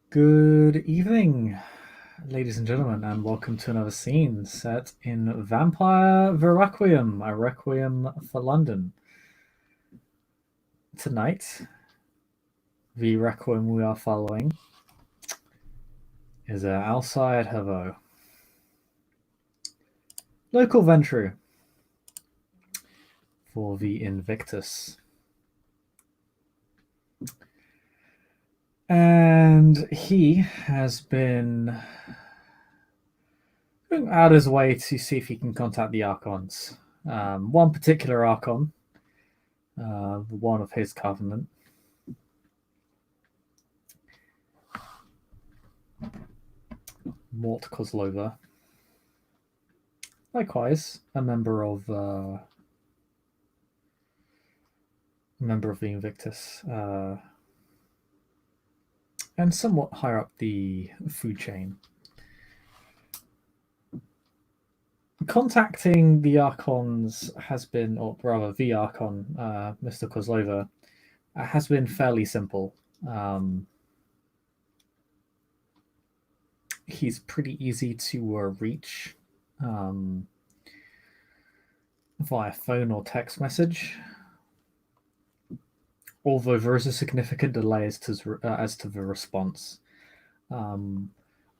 Good evening, ladies and gentlemen, and welcome to another scene set in Vampire the Requiem, a Requiem for London. Tonight, the Requiem we are following is Alcide Havo, local Ventru for the Invictus. And he has been going out his way to see if he can contact the Archons. One particular Archon, one of his covenant, Mort Kozlova. Likewise, a member of the Invictus, and somewhat higher up the food chain. Contacting the Archons has been, or rather the Archon, Mr. Kozlova, has been fairly simple. He's pretty easy to reach via phone or text message, although there is a significant delay as to the response. When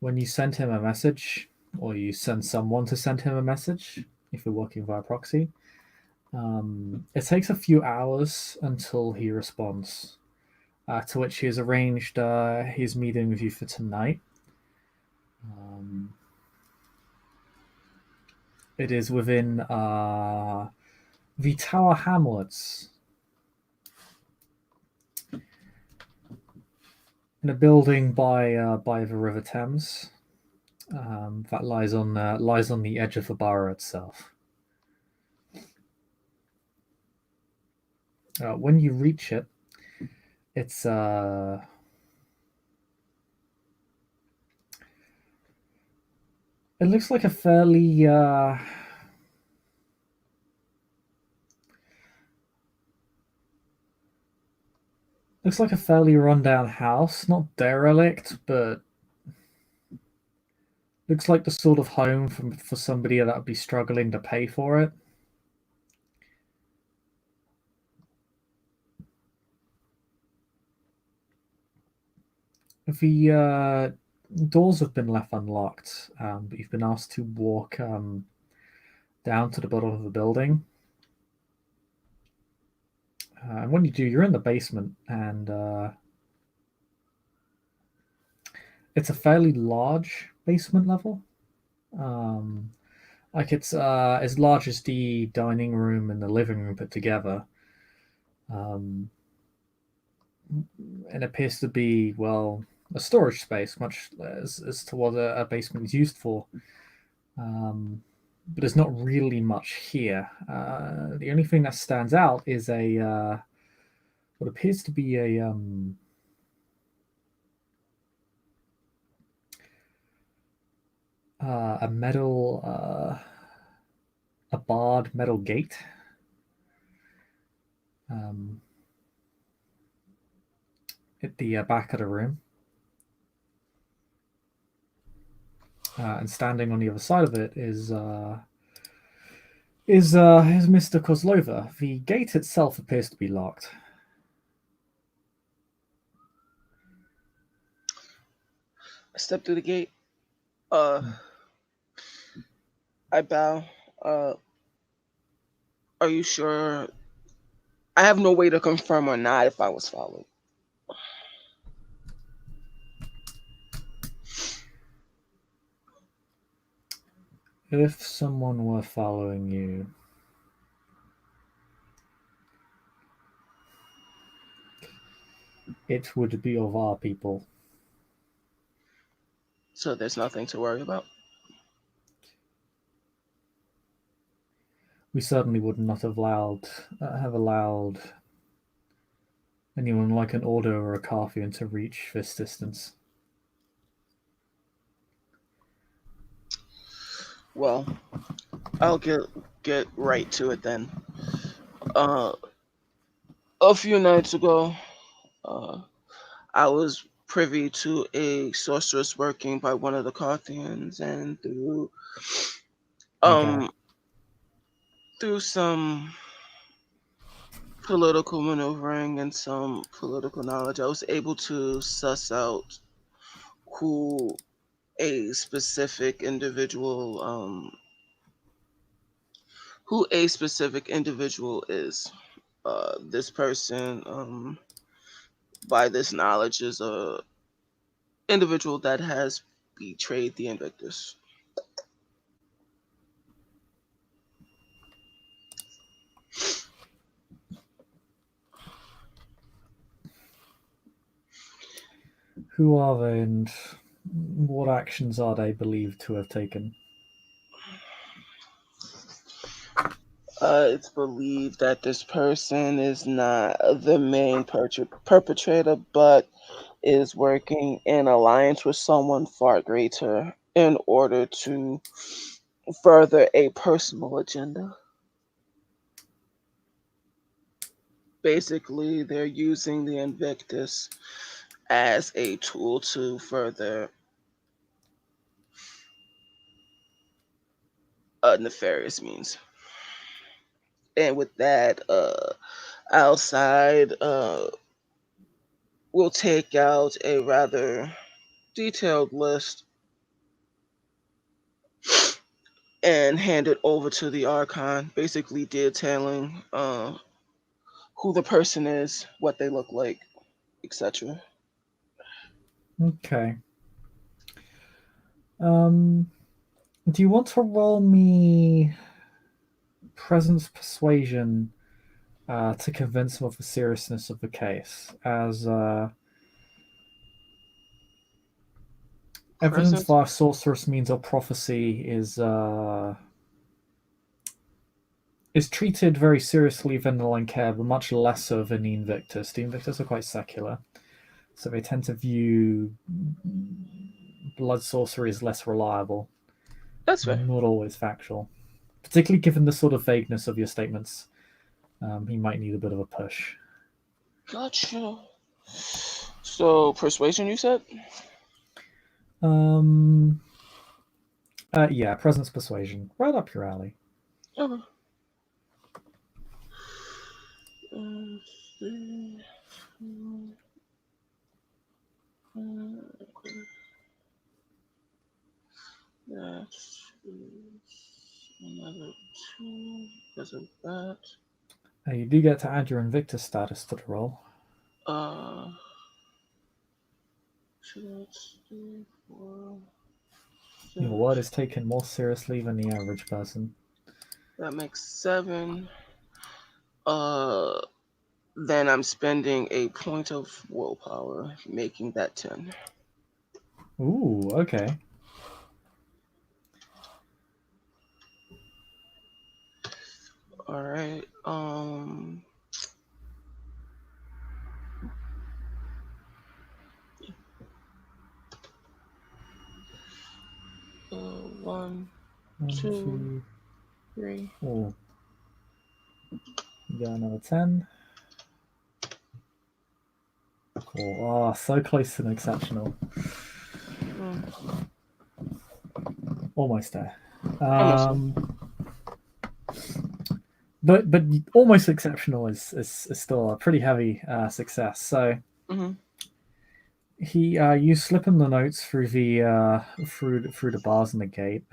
you send him a message, or you send someone to send him a message, if you're working via proxy, it takes a few hours until he responds, to which he has arranged his meeting with you for tonight. It is within the Tower Hamlets, in a building by the River Thames, that lies on the edge of the borough itself. When you reach it, it's it looks like a fairly rundown house, not derelict, but looks like the sort of home for somebody that would be struggling to pay for it. The doors have been left unlocked, but you've been asked to walk down to the bottom of the building. And when you do, you're in the basement, and it's a fairly large basement level. Like it's as large as the dining room and the living room put together. And appears to be, well, a storage space, much as to what a basement is used for. But there's not really much here. The only thing that stands out is what appears to be a metal, a barred metal gate. At the back of the room. And standing on the other side of it is Mr. Kozlova. The gate itself appears to be locked. I step through the gate. I bow. Are you sure? I have no way to confirm or not if I was followed. If someone were following you, it would be of our people. So there's nothing to worry about? We certainly would not have allowed anyone like an Ordo or a Carthian to reach this distance. Well, I'll get right to it then. A few nights ago, I was privy to a sorceress working by one of the Carthians, and Okay. um through some political maneuvering and some political knowledge, I was able to suss out who a specific individual is. This person, by this knowledge, is a individual that has betrayed the Invictus. Who are they, and what actions are they believed to have taken? It's believed that this person is not the main perpetrator, but is working in alliance with someone far greater in order to further a personal agenda. Basically, they're using the Invictus as a tool to further nefarious means. And with that, Alcide will take out a rather detailed list and hand it over to the Archon, basically detailing who the person is, what they look like, etc. Okay. Do you want to roll me presence persuasion to convince him of the seriousness of the case, as evidence Presence. via sorceress means or prophecy is treated very seriously within the line care, but much less so than the Invictus. The Invictus are quite secular, so they tend to view blood sorcery as less reliable, That's fair. not always factual. Particularly given the sort of vagueness of your statements, he might need a bit of a push. Gotcha. So persuasion, you said? Um, yeah, presence persuasion, right up your alley. Okay. Let's see. Okay. That's another two because of that. You do get to add your Invictus status to the roll. Uh, so that's 3, 4, Your 6. word is taken more seriously than the average person. That makes 7. Uh, then I'm spending a point of willpower, making that 10. Ooh, okay. All right. 1, One, 2, two. 3. Oh, you got another 10. Cool. Oh, so close to an exceptional. Mm. Almost there. Almost there. But almost exceptional is still a pretty heavy success. So Mm-hmm. you slip him the notes through the bars in the gate.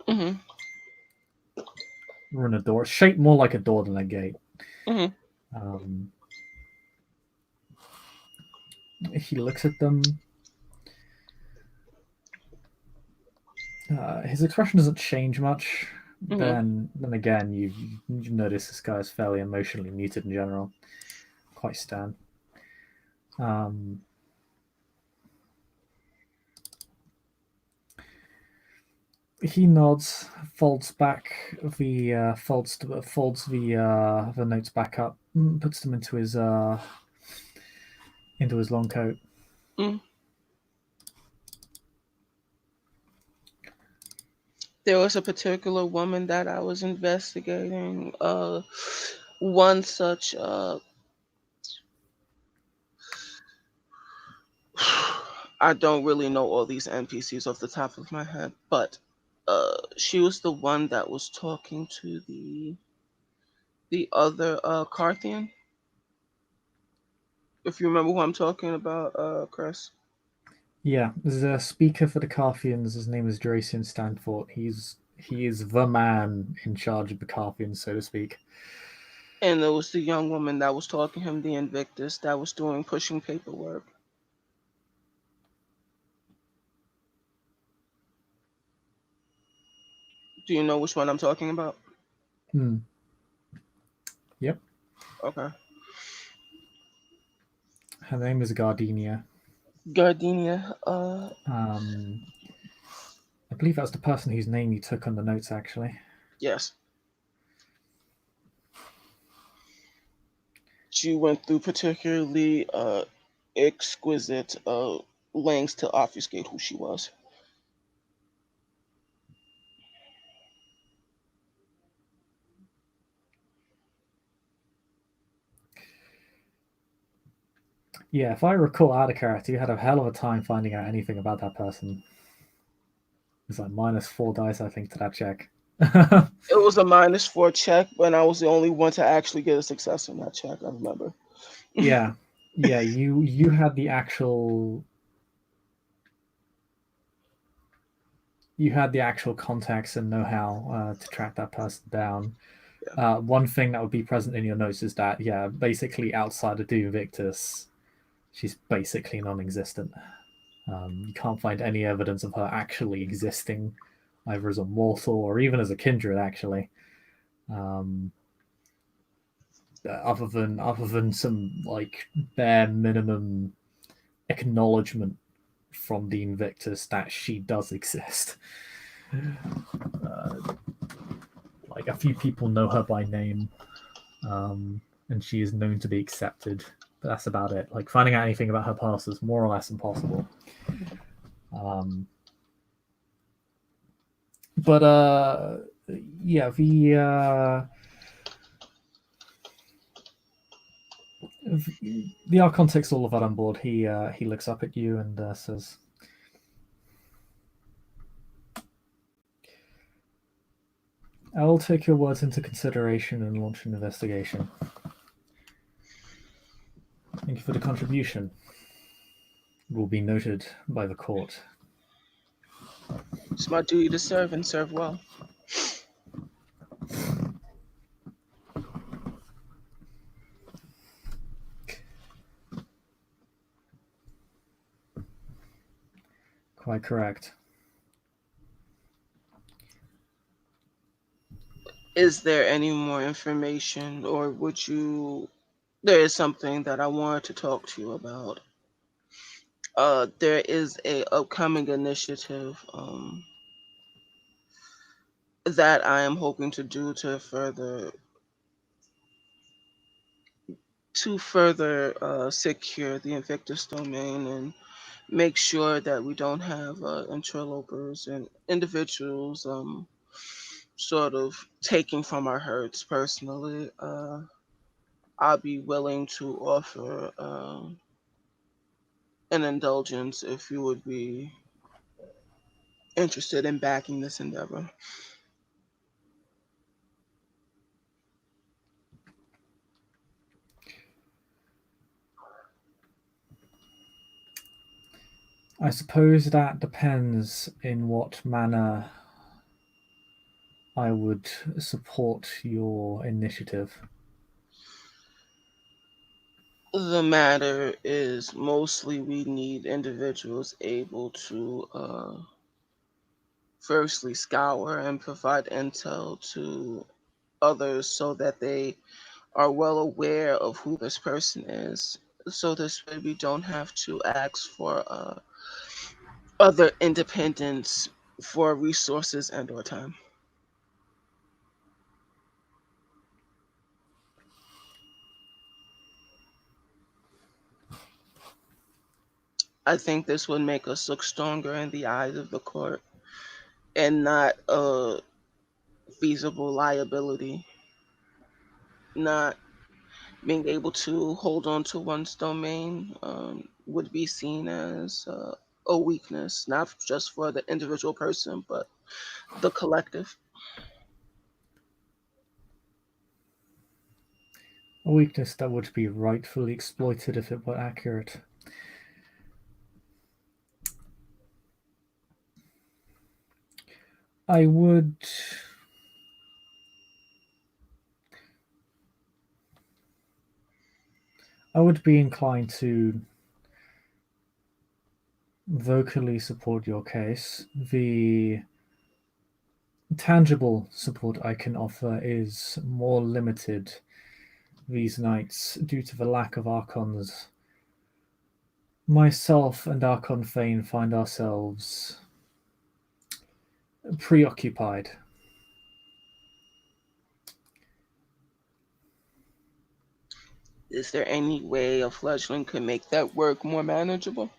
Mm-hmm. Run a door, shaped more like a door than a gate. Mm-hmm. Um, he looks at them. His expression doesn't change much. Mm-hmm. Then again, you notice this guy is fairly emotionally muted in general. Quite stern. He nods, folds the notes back up, puts them into his long coat. Mm. There was a particular woman that I was investigating. One such I don't really know all these NPCs off the top of my head, but she was the one that was talking to the other Carthian. If you remember who I'm talking about, Chris. Yeah, there's a speaker for the Carthians. His name is Dracian Stanford. He is the man in charge of the Carthians, so to speak. And there was the young woman that was talking to him, the Invictus, that was doing pushing paperwork. Do you know which one I'm talking about? Hmm. Yep. Okay. Her name is Gardenia. Gardenia. Um, I believe that's the person whose name you took on the notes, actually. Yes. She went through particularly exquisite lengths to obfuscate who she was. Yeah, if I recall out of character, you had a hell of a time finding out anything about that person. It's like -4 dice, I think, to that check. It was a -4 check, but I was the only one to actually get a success in that check. I remember. Yeah, yeah. You had the actual context and know-how to track that person down. Yeah. One thing that would be present in your notes is that, yeah, basically outside of the Invictus, she's basically non-existent. You can't find any evidence of her actually existing, either as a mortal or even as a kindred. Actually, um, other than some like bare minimum acknowledgement from the Invictus that she does exist. Uh, like a few people know her by name, and she is known to be accepted. But that's about it. Like finding out anything about her past is more or less impossible. Um, but yeah, the Archon takes all of that on board. He looks up at you and says, "I will take your words into consideration and launch an investigation. Thank you for the contribution. It will be noted by the court." It's my duty to serve and serve well. Quite correct. Is there any more information, or would you? There is something that I wanted to talk to you about. There is a upcoming initiative that I am hoping to do to further secure the Invictus domain and make sure that we don't have interlopers and individuals sort of taking from our herds. Personally, I'll be willing to offer an indulgence if you would be interested in backing this endeavor. I suppose that depends in what manner I would support your initiative. The matter is mostly we need individuals able to firstly scour and provide intel to others so that they are well aware of who this person is. So this way we don't have to ask for other independents for resources and or time. I think this would make us look stronger in the eyes of the court and not a feasible liability. Not being able to hold on to one's domain would be seen as a weakness, not just for the individual person, but the collective. A weakness that would be rightfully exploited if it were accurate. I would. I would be inclined to vocally support your case. The tangible support I can offer is more limited these nights due to the lack of archons. Myself and Archon Fane find ourselves preoccupied. Is there any way a fledgling could make that work more manageable?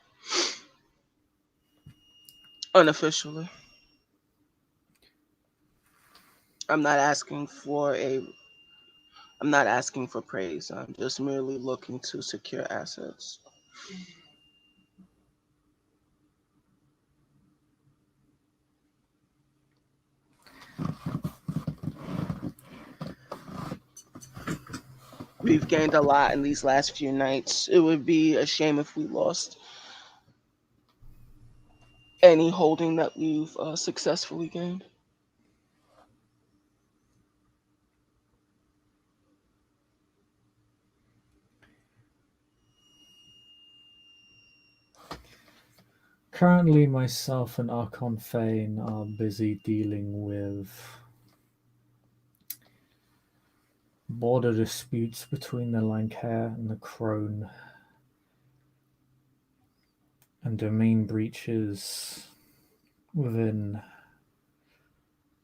Unofficially. I'm not asking for a I'm not asking for praise. I'm just merely looking to secure assets. We've gained a lot in these last few nights. It would be a shame if we lost any holding that we've successfully gained. Currently, myself and Archon Fane are busy dealing with border disputes between the Lancair and the Crone, and domain breaches within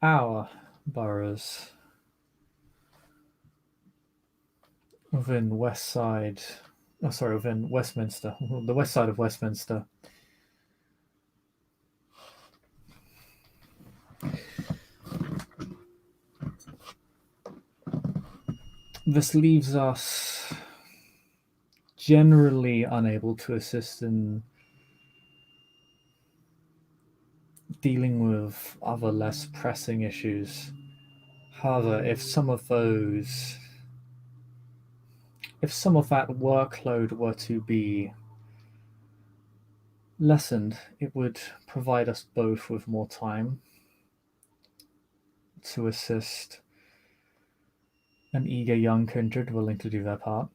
our boroughs, within West Side. Oh, sorry, within Westminster, the west side of Westminster. This leaves us generally unable to assist in dealing with other less pressing issues. However, if some of that workload were to be lessened, it would provide us both with more time to assist an eager young kindred willing to do their part.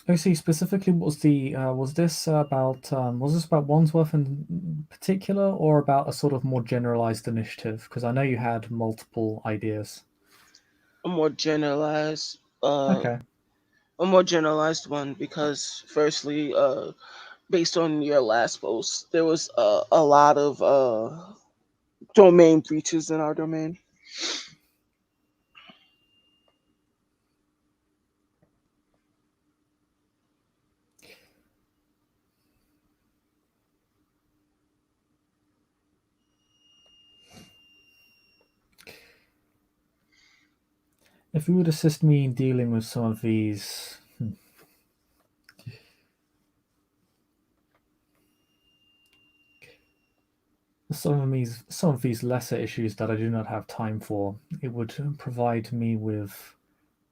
OC specifically, was this about Wandsworth in particular, or about a sort of more generalized initiative? Because I know you had multiple ideas. A more generalized, Okay. a more generalized one because, firstly, based on your last post, there was a lot of domain breaches in our domain. If you would assist me in dealing with some of these some of these lesser issues that I do not have time for, it would provide me with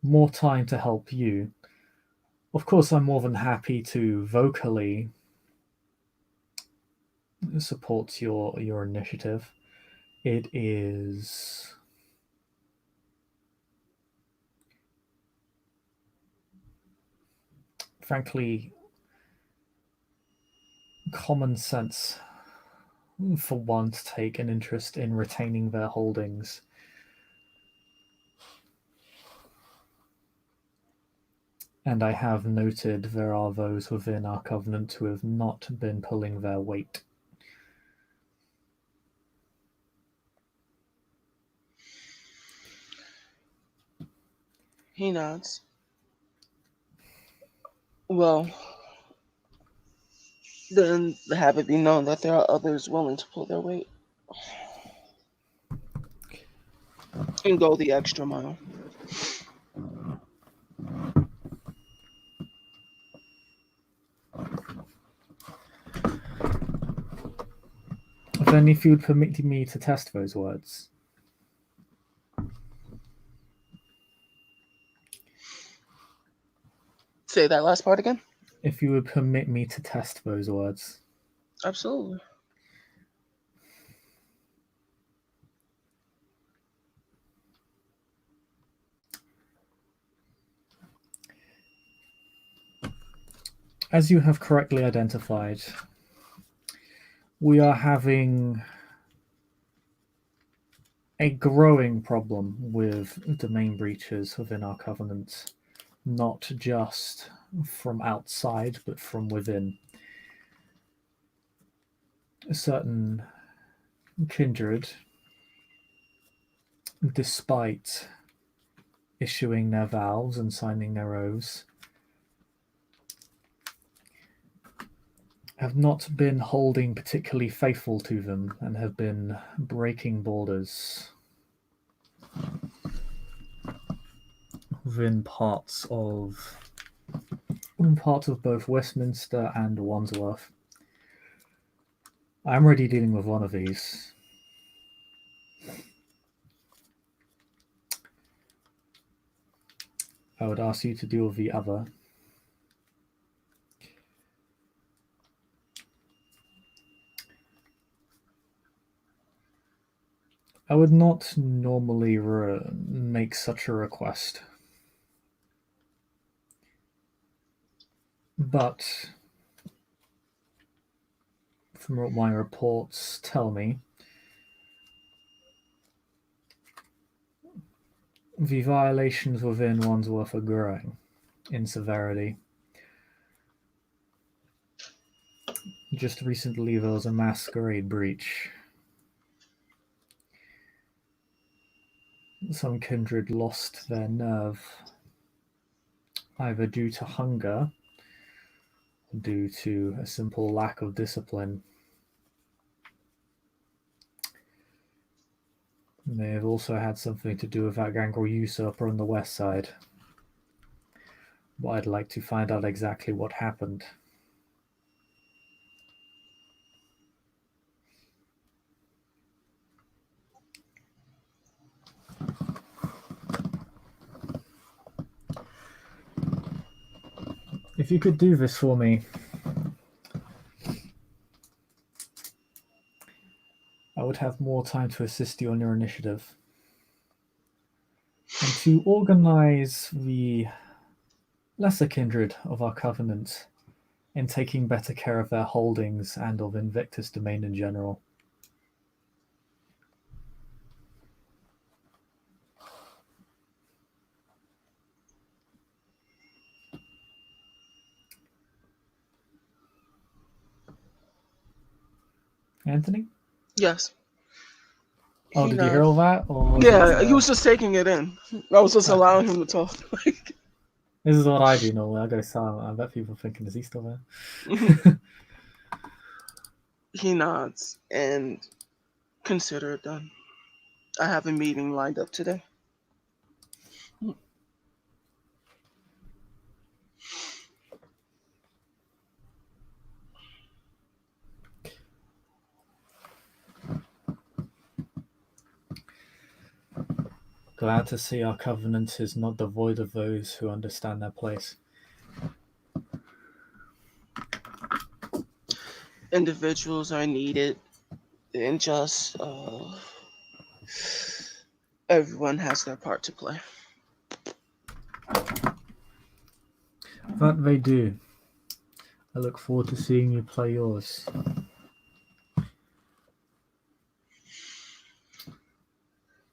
more time to help you. Of course, I'm more than happy to vocally support your initiative. It is frankly common sense for one to take an interest in retaining their holdings. And I have noted there are those within our covenant who have not been pulling their weight. He nods. Well, then have it be known that there are others willing to pull their weight. And go the extra mile. Then if you would permit me to test those words. Say that last part again. If you would permit me to test those words. Absolutely. As you have correctly identified, we are having a growing problem with domain breaches within our covenant, not just from outside, but from within. A certain kindred, despite issuing their vows and signing their oaths, have not been holding particularly faithful to them and have been breaking borders within parts of both Westminster and Wandsworth. I'm already dealing with one of these. I would ask you to deal with the other. I would not normally make such a request. But from what my reports tell me, the violations within Wandsworth are growing in severity. Just recently there was a masquerade breach. Some kindred lost their nerve, either due to hunger or due to a simple lack of discipline. They have also had something to do with that gangrel usurper on the west side. But I'd like to find out exactly what happened. If you could do this for me, I would have more time to assist you on your initiative. And to organize the lesser kindred of our covenant in taking better care of their holdings and of Invictus domain in general. Anthony? Yes. Oh, did you hear all that? Or Yeah, he was just taking it in. I was just allowing him to talk. This is what I do normally. I go silent. I bet people are thinking, is he still there? He nods and consider it done. I have a meeting lined up today. Glad to see our covenant is not devoid of those who understand their place. Individuals are needed, and just everyone has their part to play. That they do. I look forward to seeing you play yours.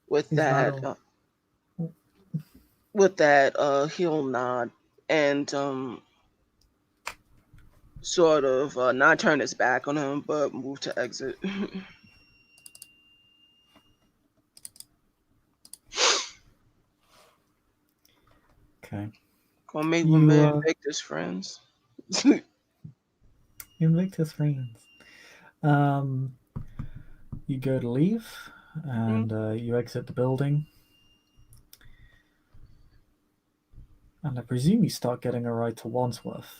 With that, he'll nod and sort of not turn his back on him, but move to exit. Okay. Gonna make with my Invictus friends. Invictus friends. you go to leave, and you exit the building. And I presume you start getting a ride to Wandsworth.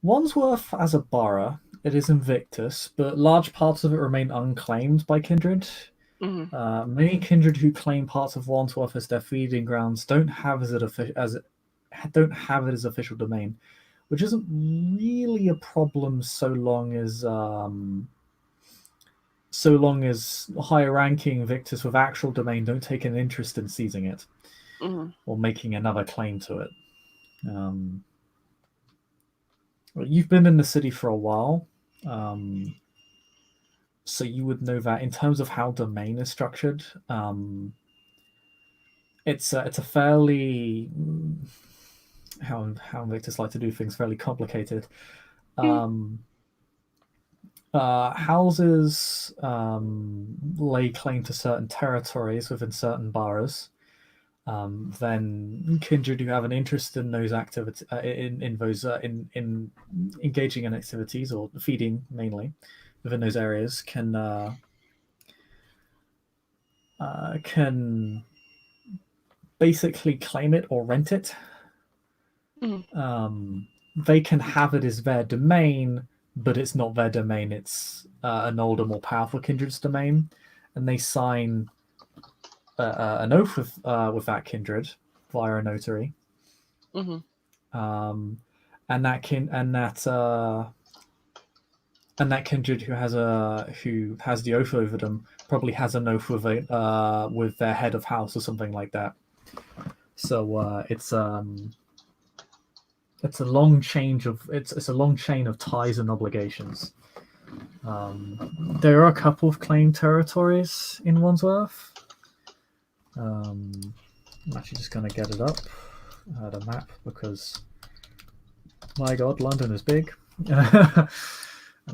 Wandsworth as a borough, it is Invictus, but large parts of it remain unclaimed by Kindred. Many Kindred who claim parts of Wandsworth as their feeding grounds don't have it as official domain, which isn't really a problem so long as higher ranking Invictus with actual domain don't take an interest in seizing it or making another claim to it. Well, you've been in the city for a while, so you would know that in terms of how domain is structured, it's a fairly how Invictus like to do things fairly complicated. Houses lay claim to certain territories within certain boroughs. Then Kindred who have an interest in those activities, in engaging in activities or feeding mainly within those areas, can basically claim it or rent it. They can have it as their domain, but it's not their domain. It's an older, more powerful Kindred's domain, and they sign an oath with that Kindred via a notary. And that Kindred who has the oath over them probably has an oath with their head of house or something like that. So it's a long chain of ties and obligations. There are a couple of claimed territories in Wandsworth. I'm actually just going to get it up, the map, because my god, London is big. And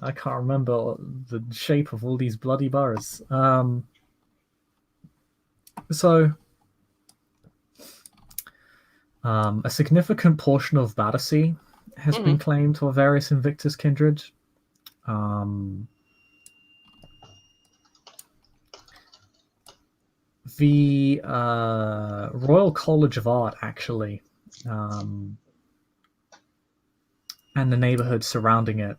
I can't remember the shape of all these bloody boroughs. A significant portion of Battersea has been claimed to various Invictus Kindred. The Royal College of Art, actually, and the neighborhood surrounding it,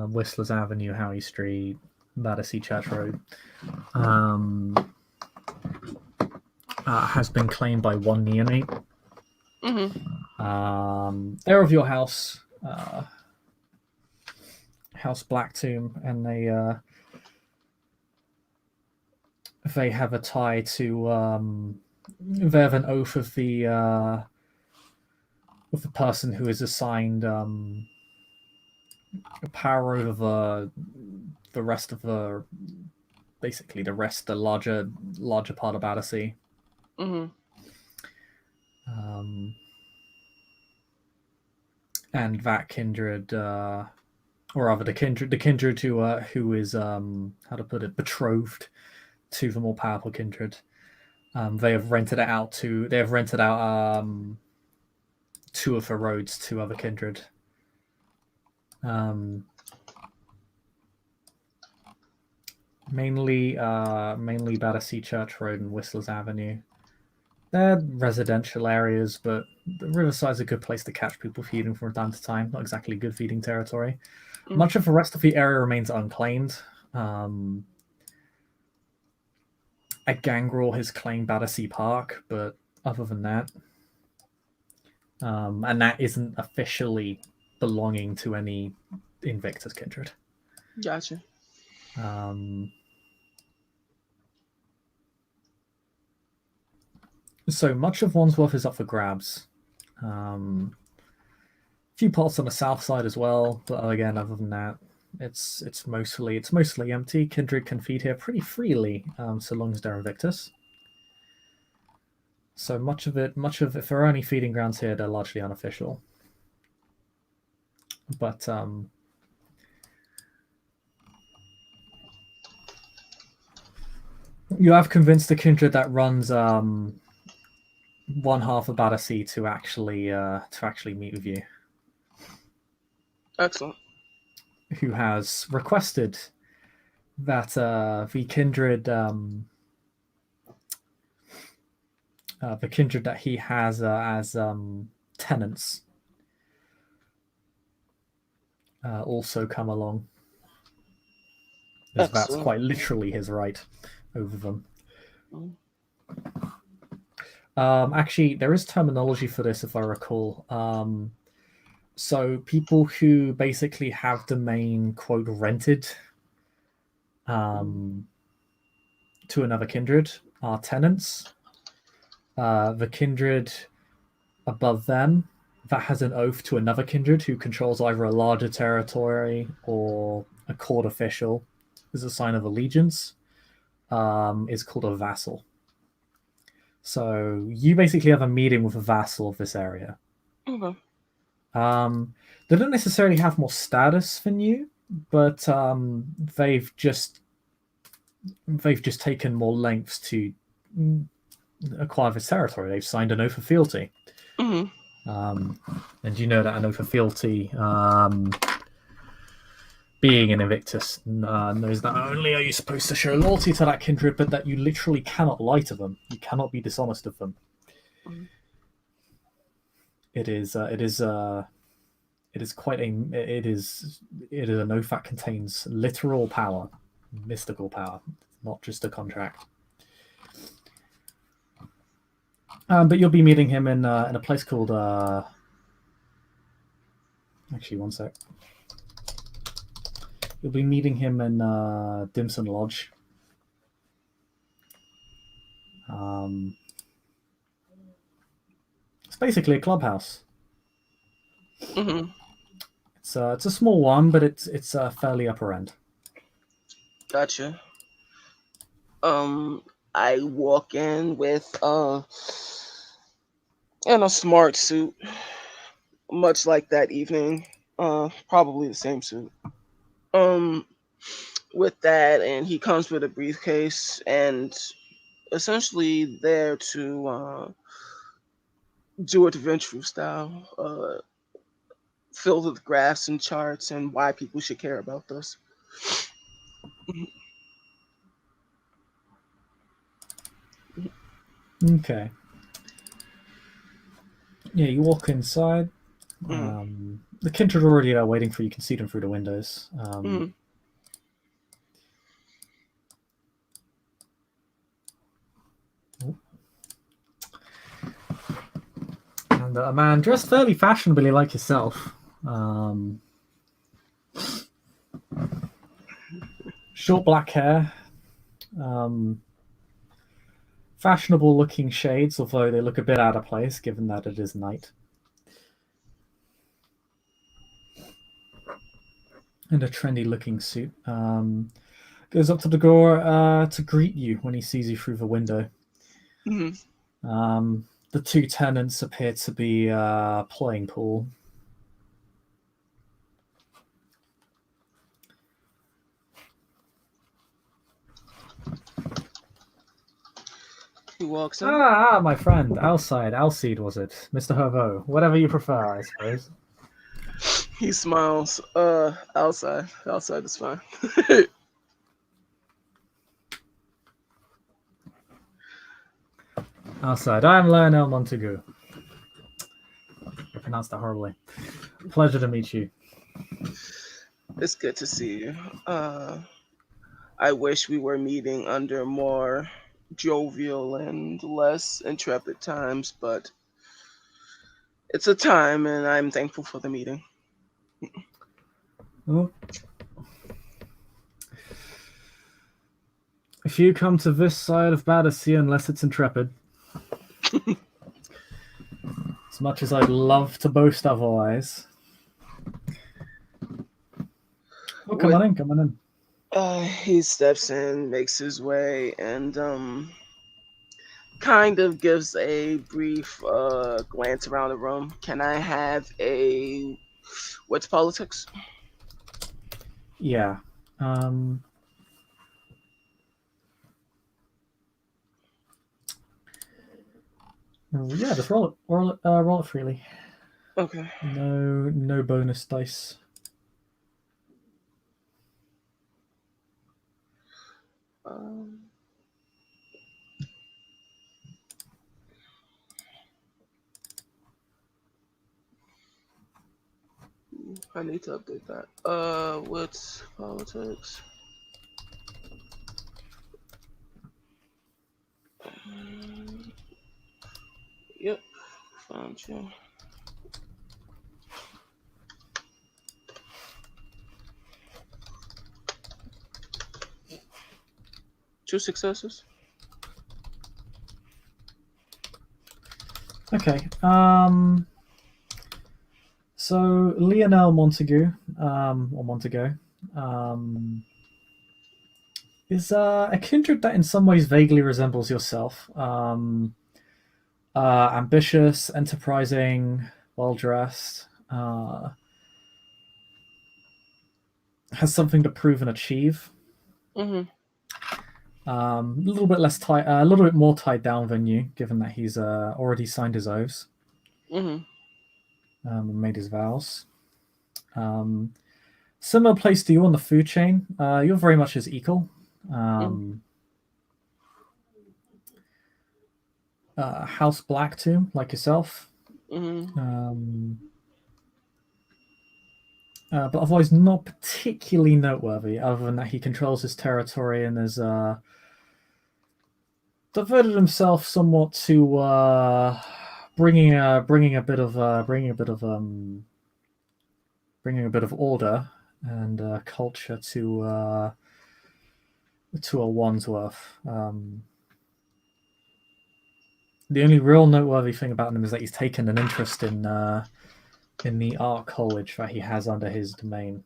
Whistler's Avenue, Howey Street, Battersea Church Road, has been claimed by one neonate. They're of your house, House Blacktomb, and they have a tie to they have an oath of the person who is assigned power over the rest of the larger part of Battersea. And that Kindred, or rather the Kindred who is betrothed to the more powerful Kindred. They have rented out two of her roads to other Kindred. Mainly Battersea Church Road and Whistler's Avenue. They're residential areas, but the Riverside's a good place to catch people feeding from time to time. Not exactly good feeding territory. Much of the rest of the area remains unclaimed. A Gangrel has claimed Battersea Park, but other than that, and that isn't officially belonging to any Invictus Kindred. Gotcha. So much of Wandsworth is up for grabs. A few parts on the south side as well, but again, other than that, it's mostly empty. Kindred can feed here pretty freely, so long as they're Invictus. So much of it, if there are any feeding grounds here, they're largely unofficial. But you have convinced the Kindred that runs one half of Battersea to actually meet with you. Excellent. Who has requested that the kindred that he has as tenants also come along, as that's Excellent. quite literally his right over them. Mm. Actually, there is terminology for this, if I recall. So people who basically have domain quote rented um, to another kindred are tenants. The kindred above them that has an oath to another kindred who controls either a larger territory or a court official as a sign of allegiance is called a vassal. So you basically have a meeting with a vassal of this area. Okay. Um, they don't necessarily have more status than you, but they've just taken more lengths to acquire this territory. They've signed an oath of fealty. Hmm. And you know that an oath of fealty, being an Invictus, knows not only are you supposed to show loyalty to that kindred, but that you literally cannot lie to them. You cannot be dishonest of them. Hmm. It is quite a it is an oath that contains literal power, mystical power, not just a contract. But you'll be meeting him in a place called actually, one sec. You'll be meeting him in Dimson Lodge. It's basically a clubhouse. Hmm. It's a small one, but it's fairly upper end. Gotcha. I walk in with in a smart suit, much like that evening. Probably the same suit. Um, with that, and he comes with a briefcase and essentially there to do it Venture style, filled with graphs and charts and why people should care about this. Okay. Yeah, you walk inside. Mm-hmm. The kindred are already there waiting for you. You can see them through the windows. Mm-hmm. And a man dressed fairly fashionably like yourself. Short black hair. Fashionable looking shades, although they look a bit out of place given that it is night. And a trendy looking suit. Goes up to the door to greet you when he sees you through the window. Mm-hmm. The two tenants appear to be playing pool. He walks in. My friend, Alcide was it? Mr. Herveau. Whatever you prefer, I suppose. He smiles. Outside. Outside is fine. Alcide, I'm Lionel Montagu. I pronounced that horribly. Pleasure to meet you. It's good to see you. I wish we were meeting under more jovial and less intrepid times, but it's a time, and I'm thankful for the meeting. Well, if you come to this side of Battersea, unless it's intrepid, as much as I'd love to boast otherwise. Oh, come on in. He steps in, makes his way, and kind of gives a brief glance around the room. Can I have a what's politics? Yeah. Yeah, just roll it. Roll it freely. Okay. No bonus dice. Um, I need to update that. What's politics? Mm, Yep, found you. Two successes. Okay. So Lionel Montagu, or Montego, um, is a kindred that in some ways vaguely resembles yourself. Ambitious, enterprising, well dressed, has something to prove and achieve. Mhm. A little bit less tight, a little bit more tied down than you, given that he's already signed his oaths Mhm. and made his vows. Um, Similar place to you on the food chain. You're very much his equal. Mhm. Um, House Black too, like yourself. Mhm. Um, but otherwise not particularly noteworthy, other than that he controls his territory and has devoted himself somewhat to bringing a bit of order and culture to a Wandsworth. The only real noteworthy thing about him is that he's taken an interest in the art college that he has under his domain.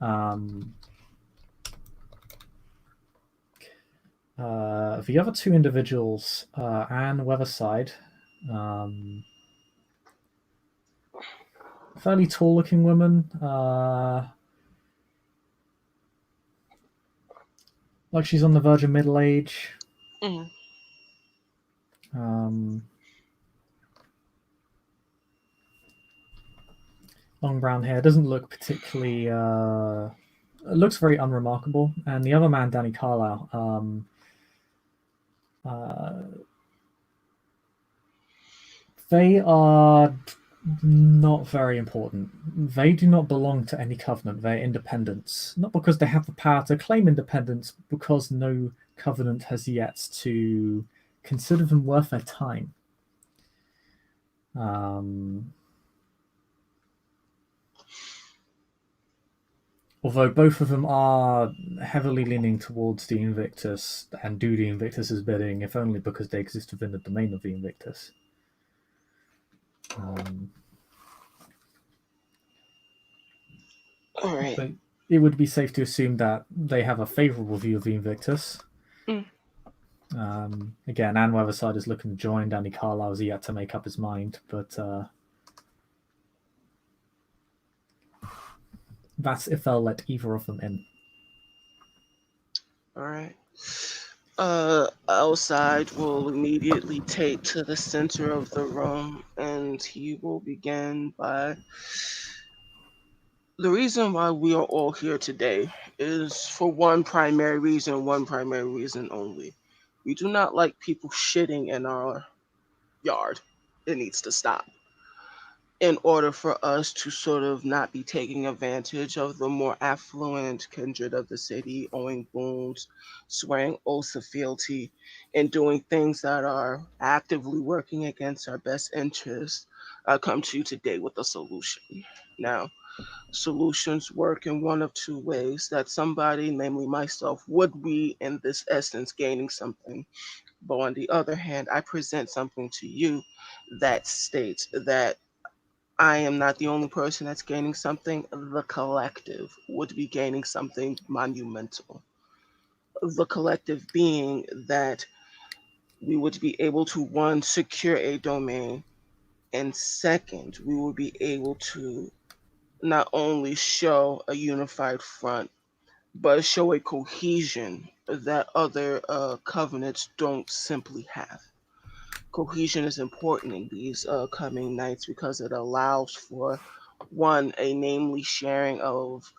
Um, the other two individuals, Anne Weatherside, um, fairly tall-looking woman, like she's on the verge of middle age. Mhm. Um, Long brown hair, doesn't look particularly. It looks very unremarkable. And the other man, Danny Carlisle, uh, they are not very important. They do not belong to any covenant. They're independents. Not because they have the power to claim independence, because no covenant has yet to consider them worth their time. Um, Although both of them are heavily leaning towards the Invictus and do the Invictus's bidding, if only because they exist within the domain of the Invictus. Um, All right. but it would be safe to assume that they have a favourable view of the Invictus. Mm. Again, Anne Weatherside is looking to join. Danny Carlisle's yet to make up his mind, but that's if they'll let either of them in. All right. Alcide will immediately take to the center of the room, and he will begin by. The reason why we are all here today is for one primary reason only. We do not like people shitting in our yard. It needs to stop. In order for us to sort of not be taking advantage of the more affluent kindred of the city, owing boons, swearing oaths of fealty, and doing things that are actively working against our best interests, I come to you today with a solution. Now, solutions work in one of two ways that somebody, namely myself, would be in this essence gaining something. But on the other hand, I present something to you that states that I am not the only person that's gaining something. The collective would be gaining something monumental. The collective being that we would be able to, one, secure a domain, and second, we would be able to not only show a unified front, but show a cohesion that other covenants don't simply have. Cohesion is important in these coming nights because it allows for one, a namely sharing of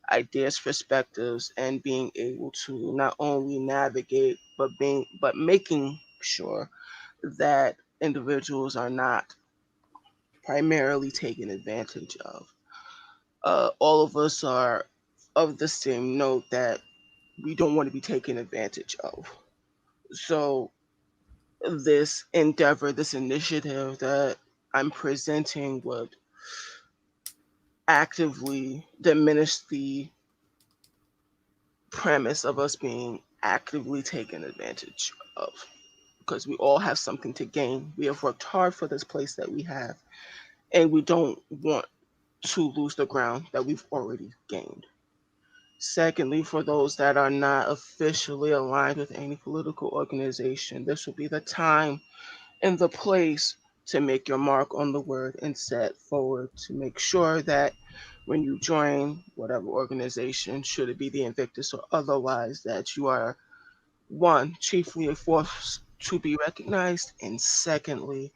ideas, perspectives, and being able to not only navigate but making sure that individuals are not primarily taken advantage of. All of us are of the same note that we don't want to be taken advantage of. So this endeavor, this initiative that I'm presenting would actively diminish the premise of us being actively taken advantage of, because we all have something to gain. We have worked hard for this place that we have, and we don't want to lose the ground that we've already gained. Secondly, for those that are not officially aligned with any political organization, this will be the time and the place to make your mark on the word and set forward to make sure that when you join whatever organization, should it be the Invictus or otherwise, that you are, one, chiefly a force to be recognized, and secondly,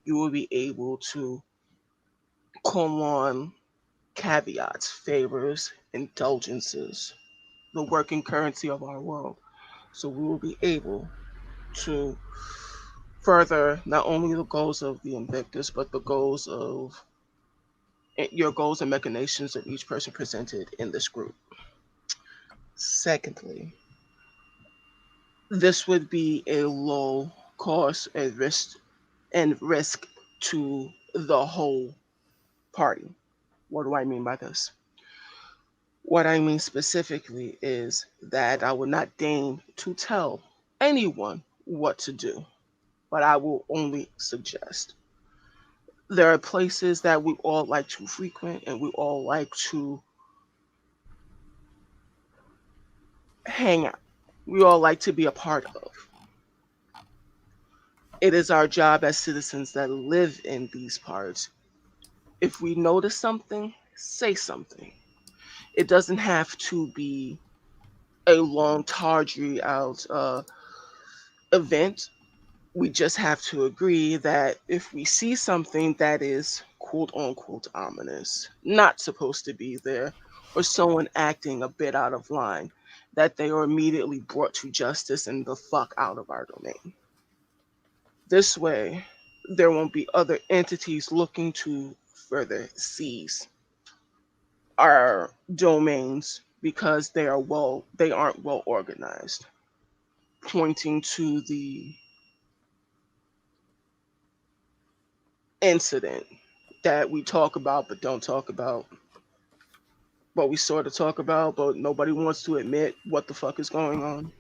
you will be able to call on caveats, favors, indulgences, the working currency of our world. So we will be able to further not only the goals of the Invictus, but the goals of your goals and machinations of each person presented in this group. Secondly, this would be a low cost and risk to the whole party. What do I mean by this? What I mean specifically is that I will not deign to tell anyone what to do, but I will only suggest. There are places that we all like to frequent and we all like to hang out. We all like to be a part of. It is our job as citizens that live in these parts. If we notice something, say something. It doesn't have to be a long, tawdry out event. We just have to agree that if we see something that is quote unquote ominous, not supposed to be there, or someone acting a bit out of line, that they are immediately brought to justice and the fuck out of our domain. This way, there won't be other entities looking to further seize our domains because they aren't well organized, pointing to the incident that we talk about but don't talk about, but we sort of talk about, but nobody wants to admit what the fuck is going on.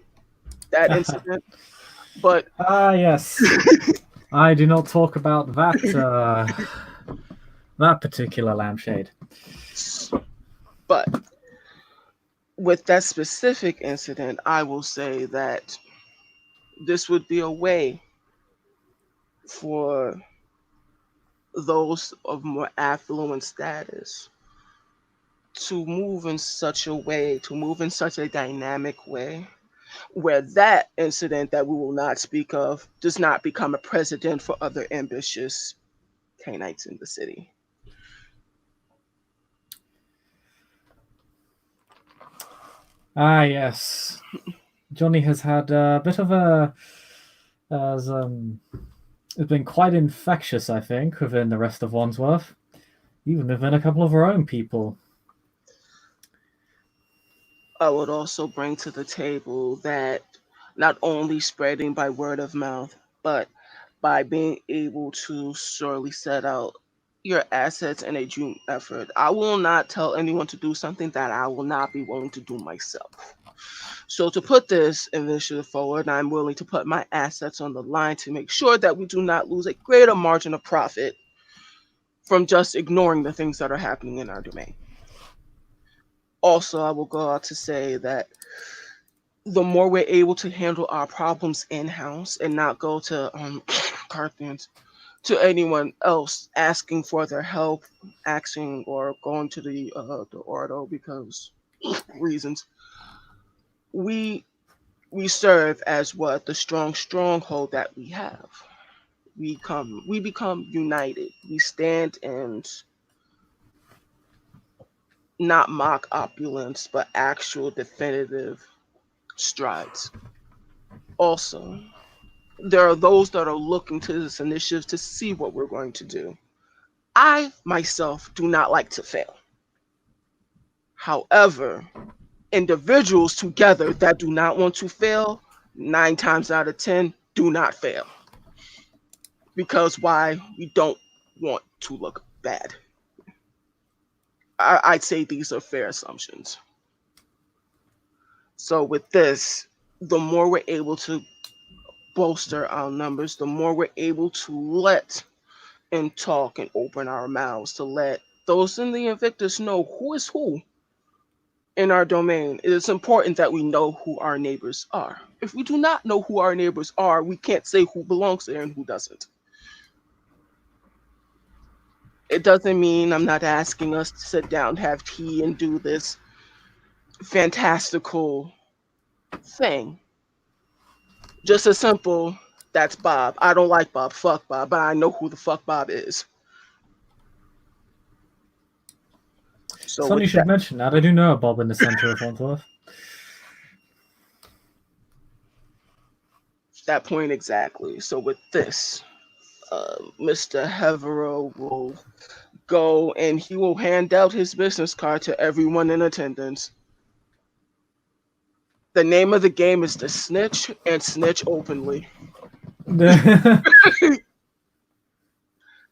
That incident. But Ah, yes. I do not talk about that that particular lampshade. but with that specific incident, I will say that this would be a way for those of more affluent status to move in such a way, to move in such a dynamic way, where that incident that we will not speak of does not become a precedent for other ambitious Canaanites in the city. Ah, yes. Johnny has had a bit of a as it's been quite infectious, I think, within the rest of Wandsworth, even within a couple of our own people. I would also bring to the table that not only spreading by word of mouth, but by being able to surely set out your assets in a joint effort. I will not tell anyone to do something that I will not be willing to do myself. So to put this initiative forward, I'm willing to put my assets on the line to make sure that we do not lose a greater margin of profit from just ignoring the things that are happening in our domain. Also, I will go out to say that the more we're able to handle our problems in house and not go to Carthians, to anyone else asking for their help, asking or going to the Ordo because reasons, we we serve as what the stronghold that we have. We become united. We stand and not mock opulence, but actual definitive strides. Also, there are those that are looking to this initiative to see what we're going to do. I myself do not like to fail. However, individuals together that do not want to fail, 9 times out of 10, do not fail. Because why? We don't want to look bad. I'd say these are fair assumptions. So with this, the more we're able to bolster our numbers, the more we're able to let and talk and open our mouths to let those in the Invictus know who is who in our domain. It is important that we know who our neighbors are. If we do not know who our neighbors are, we can't say who belongs there and who doesn't. It doesn't mean I'm not asking us to sit down, have tea, and do this fantastical thing. Just as simple, that's Bob. I don't like Bob. Fuck Bob. But I know who the fuck Bob is. So Funny you with should mention that. I do know a Bob in the center of Wandsworth. that point exactly. So with this, Mr. Heavero will go and he will hand out his business card to everyone in attendance. The name of the game is to snitch and snitch openly.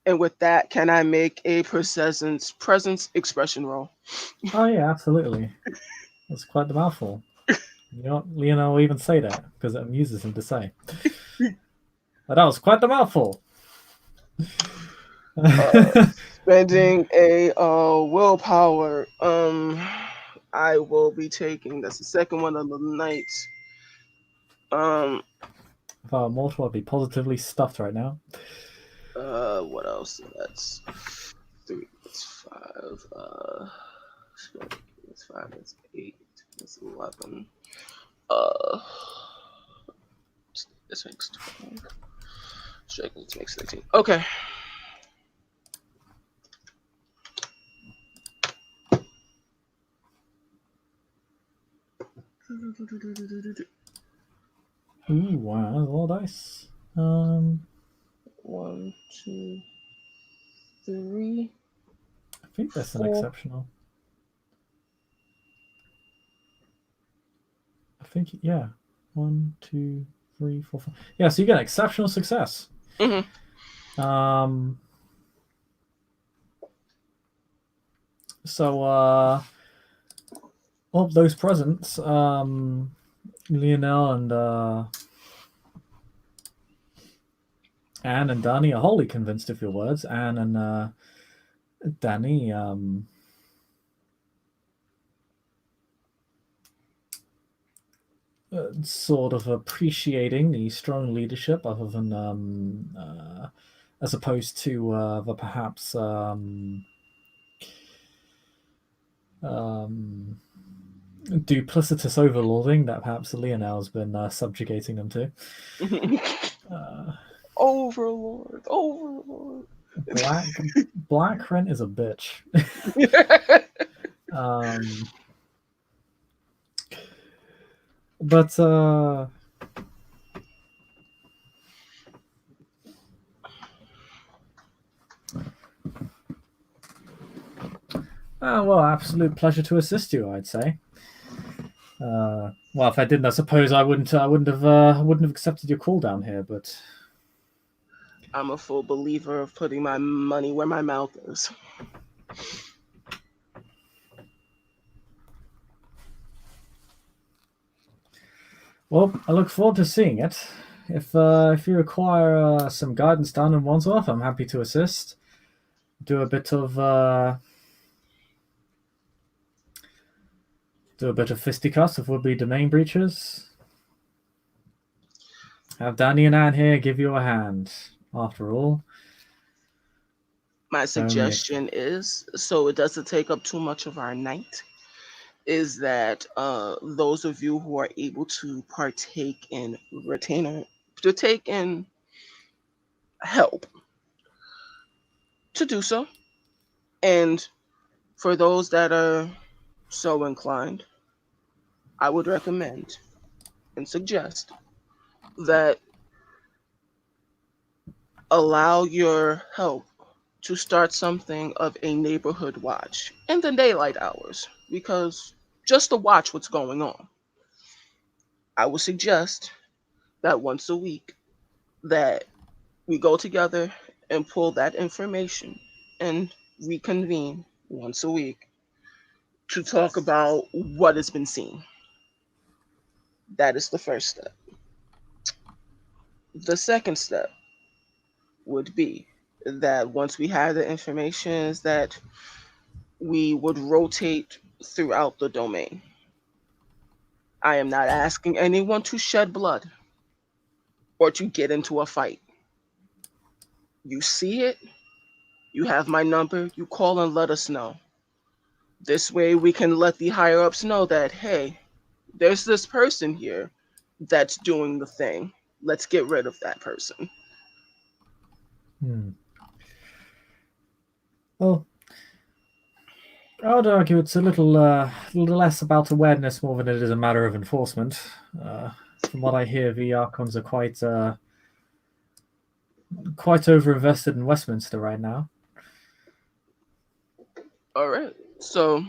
And with that, can I make a presence expression roll? Oh yeah, absolutely. That's quite the mouthful. You know, Leonel will even say that because it amuses him to say. But that was quite the mouthful. Spending a willpower. I will be taking. That's the second one of the night. If I were mortal, I'd be positively stuffed right now. What else? That's 3. That's 5. That's 5. That's 8. That's 11. This makes 12. Striking makes 13. Okay. Ooh, wow, that's a lot of dice. 1, 2, 3. I think that's an 4. exceptional. I think, yeah. 1, 2, 3, 4, 5. Yeah, so you get exceptional success. Mm-hmm. So, of those presents, Lionel and Anne and Danny are wholly convinced of your words. Anne and Danny sort of appreciating the strong leadership, other than as opposed to the perhaps duplicitous overlording that perhaps Lionel's been subjugating them to. Overlord. Black Rent is a bitch. But well, absolute pleasure to assist you, I'd say. Well, if I didn't, I suppose I wouldn't have accepted your call down here. But I'm a full believer of putting my money where my mouth is. Well, I look forward to seeing it. If you require some guidance down in Wandsworth, I'm happy to assist. Do a bit of fisticuffs of would-be domain breaches. Have Danny and Anne here give you a hand. After all, My suggestion is, so it doesn't take up too much of our night, is that those of you who are able to partake in retainer, to take in help, to do so. And For those that are so inclined, I would recommend and suggest that allow your help to start something of a neighborhood watch in the daylight hours, because just to watch what's going on. I would suggest that once a week that we go together and pull that information and reconvene once a week to talk about what has been seen. That is the first step. The second step would be that once we have the information is that we would rotate throughout the domain. I am not asking anyone to shed blood or to get into a fight. You see it, you have my number, you call and let us know. This way we can let the higher ups know that, hey, there's this person here that's doing the thing. Let's get rid of that person. Hmm. Well, I would argue it's a little less about awareness more than it is a matter of enforcement. From what I hear, the Archons are quite over-invested in Westminster right now. All right. So,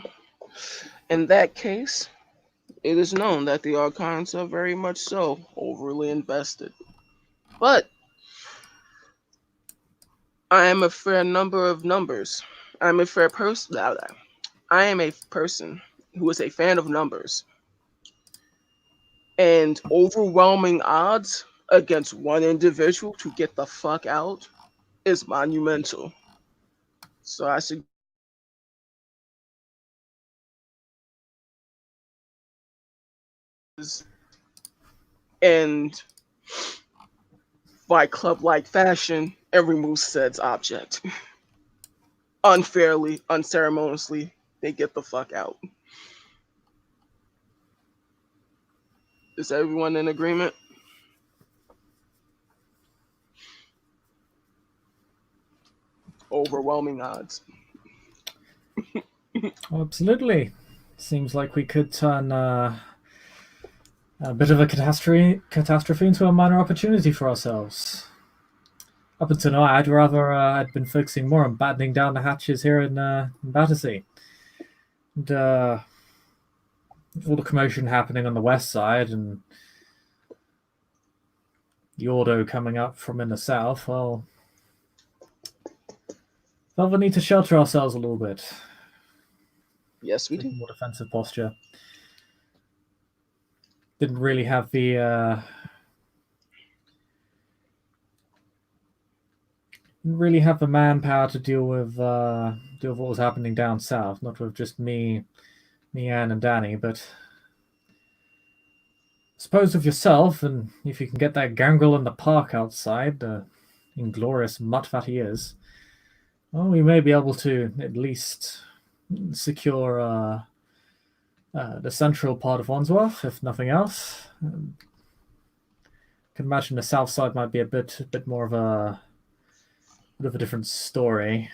in that case, it is known that the Archons are very much so overly invested. But I am a fair number of numbers. I'm a fair person. I am a person who is a fan of numbers. And overwhelming odds against one individual to get the fuck out is monumental. So I suggest and by club like fashion and remove said object. Unfairly, unceremoniously, they get the fuck out. Is everyone in agreement? Overwhelming odds. Absolutely. Seems like we could turn a bit of a catastrophe into a minor opportunity for ourselves. Up until now, I'd been focusing more on battening down the hatches here in Battersea. And all the commotion happening on the west side and the Ordo coming up from in the south, well, felt the need to shelter ourselves a little bit. Yes, we Take do. a more defensive posture. Didn't really have the manpower to deal with what was happening down south. Not with just me, Anne, and Danny, but suppose with yourself, and if you can get that gangrel in the park outside, the inglorious mutt that he is, well, we may be able to at least secure the central part of Wandsworth, if nothing else. I can imagine the south side might be a bit more of a bit of a different story,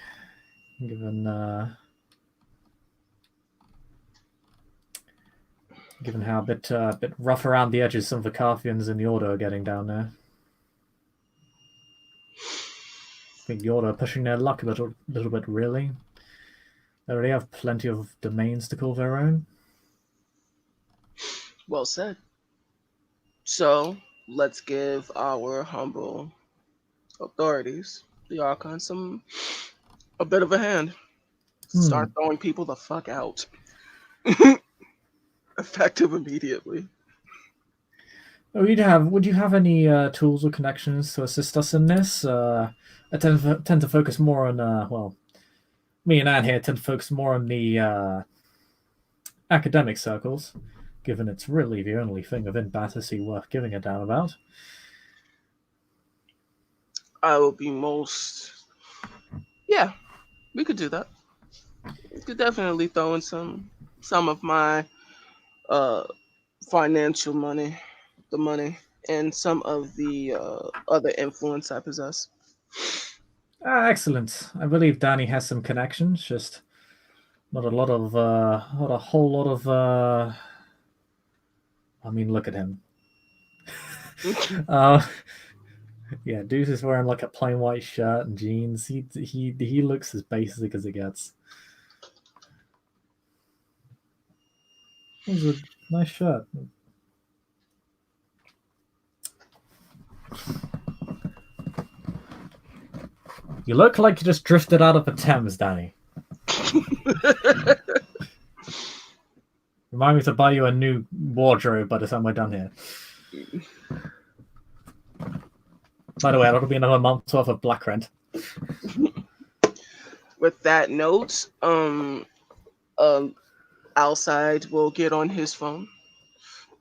given how a bit rough around the edges some of the Carthians and the Order are getting down there. I think the Order are pushing their luck a little bit, really. They already have plenty of domains to call their own. Well said. So let's give our humble authorities, the Archon, a bit of a hand. Start throwing people the fuck out. Effective immediately. Would you have any tools or connections to assist us in this? I tend to focus more on me and Anne here tend to focus more on the academic circles, given it's really the only thing within Battersea worth giving a damn about. I will be most. Yeah, we could do that. We could definitely throw in some of my uh financial money, the money, and some of the other influence I possess. Excellent. I believe Danny has some connections. Just Not a lot of, not a whole lot of. I mean, look at him. Yeah, Deuce is wearing like a plain white shirt and jeans. He looks as basic as it gets. It was a nice shirt. You look like you just drifted out of the Thames, Danny. Remind me to buy you a new wardrobe by the time we're done here. By the way, that'll be another month's worth of black rent. With that note, Alcide will get on his phone,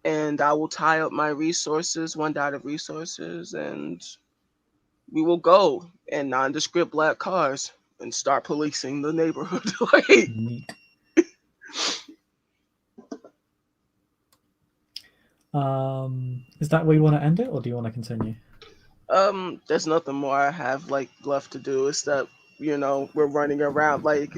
and I will tie up my resources, one dot of resources, and we will go in nondescript black cars and start policing the neighborhood. Like, Neat. Is that where you want to end it, or do you want to continue? there's nothing more I have like left to do. It's that we're running around like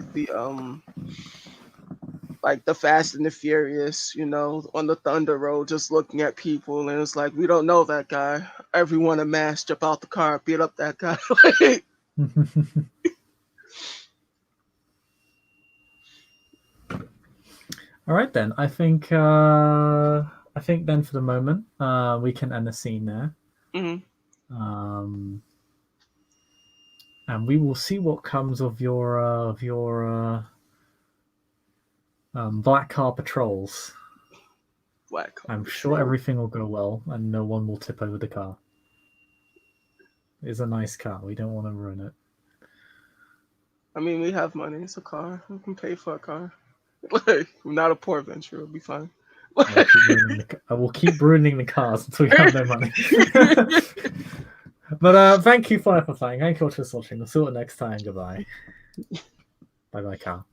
the Fast and the Furious, on the Thunder Road, just looking at people, and it's like we don't know that guy. Everyone amassed, jump out the car, beat up that guy. Like, All right then. I think then for the moment we can end the scene there. mhm. And we will see what comes of your black car patrols. Black car I'm sure patrol. everything will go well, and no one will tip over the car. It's a nice car. We don't want to ruin it. I mean, we have money. It's a car. We can pay for a car. Like, not a poor venture. It'll be fine. I will keep ruining the cars until we have no money. But thank you for playing. Thank you for watching. We'll see you next time. Goodbye. Bye bye, car.